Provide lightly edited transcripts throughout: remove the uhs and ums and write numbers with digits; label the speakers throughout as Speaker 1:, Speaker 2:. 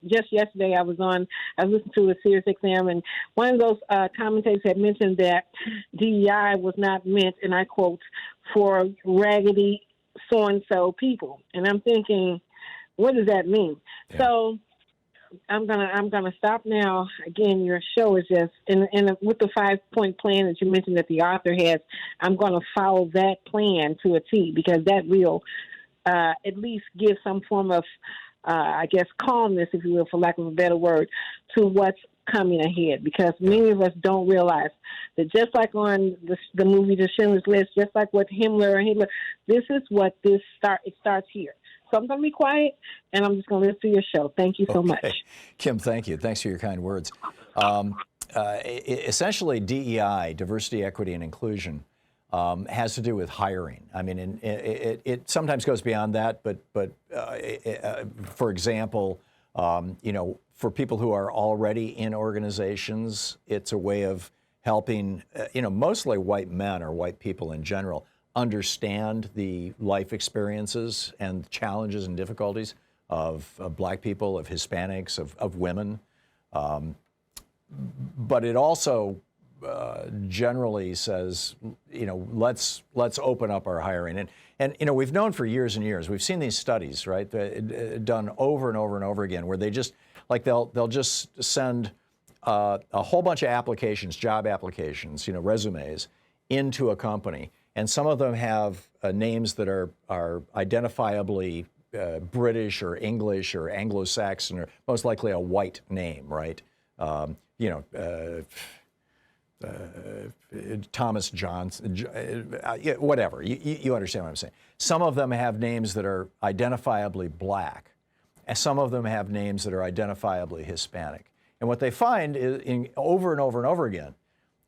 Speaker 1: just yesterday I was listening to a Sirius XM, and one of those commentators had mentioned that DEI was not meant, and I quote, for raggedy so-and-so people. And I'm thinking, what does that mean? Yeah. So I'm gonna stop now. Again, your show is just and with the 5-point plan that you mentioned that the author has, I'm gonna follow that plan to a T, because that will at least give some form of I guess calmness, if you will, for lack of a better word, to what's coming ahead. Because many of us don't realize that just like on the movie The Schindler's List, just like with Himmler, this is what it starts here. So I'm going to be quiet, and I'm just going to listen to your show. Thank you so much.
Speaker 2: Kim, thank you. Thanks for your kind words. Essentially, DEI, diversity, equity, and inclusion, has to do with hiring. I mean, it sometimes goes beyond that, but for example, for people who are already in organizations, it's a way of helping, mostly white men or white people in general, understand the life experiences and challenges and difficulties of Black people, of Hispanics, of women. But it also generally says, let's open up our hiring. And we've known for years and years, we've seen these studies, right, done over and over and over again, where they just, like they'll just send a whole bunch of applications, job applications, resumes, into a company. And some of them have names that are identifiably British or English or Anglo-Saxon, or most likely a white name, right? Thomas Johnson, whatever. You understand what I'm saying. Some of them have names that are identifiably Black, and some of them have names that are identifiably Hispanic. And what they find is, over and over and over again,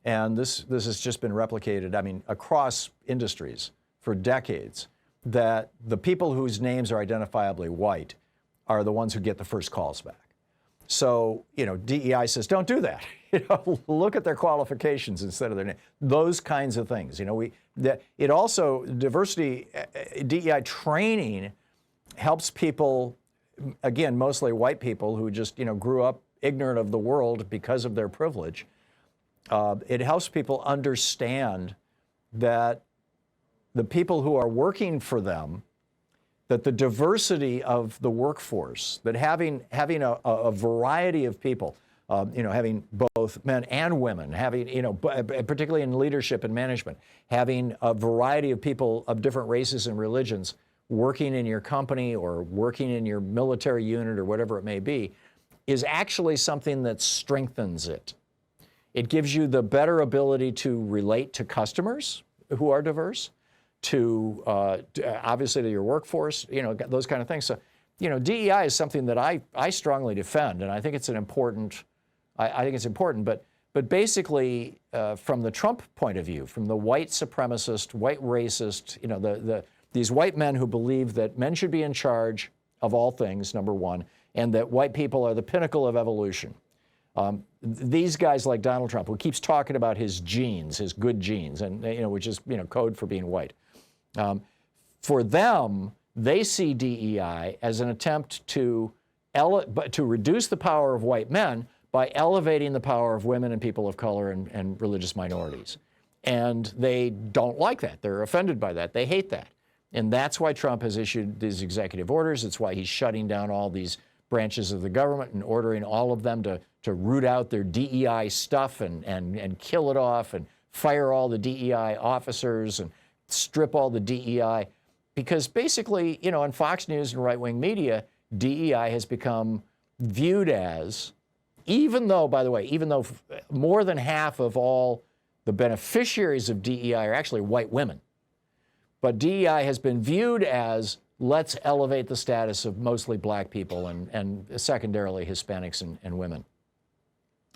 Speaker 2: and this has just been replicated, across industries for decades, that the people whose names are identifiably white are the ones who get the first calls back. So, DEI says, don't do that. Look at their qualifications instead of their name. Those kinds of things. It also, diversity, DEI training helps people, again, mostly white people who just, grew up ignorant of the world because of their privilege. It helps people understand that the people who are working for them, that the diversity of the workforce, that having a variety of people, having both men and women, having, particularly in leadership and management, having a variety of people of different races and religions working in your company or working in your military unit or whatever it may be, is actually something that strengthens it. It gives you the better ability to relate to customers who are diverse, to obviously to your workforce, those kind of things. So, DEI is something that I strongly defend, and I think it's important. I think it's important, but basically, from the Trump point of view, from the white supremacist, white racist, these white men who believe that men should be in charge of all things, number one, and that white people are the pinnacle of evolution. These guys like Donald Trump, who keeps talking about his genes, his good genes, and which is code for being white. For them, they see DEI as an attempt to reduce the power of white men by elevating the power of women and people of color and religious minorities. And they don't like that. They're offended by that. They hate that. And that's why Trump has issued these executive orders. It's why he's shutting down all these branches of the government and ordering all of them to root out their DEI stuff and kill it off and fire all the DEI officers and strip all the DEI. Because basically, on Fox News and right-wing media, DEI has become viewed as, even though more than half of all the beneficiaries of DEI are actually white women, but DEI has been viewed as, let's elevate the status of mostly Black people and secondarily Hispanics and women.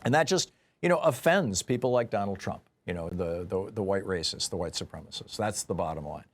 Speaker 2: And that just, offends people like Donald Trump, the white racists, the white supremacists. That's the bottom line.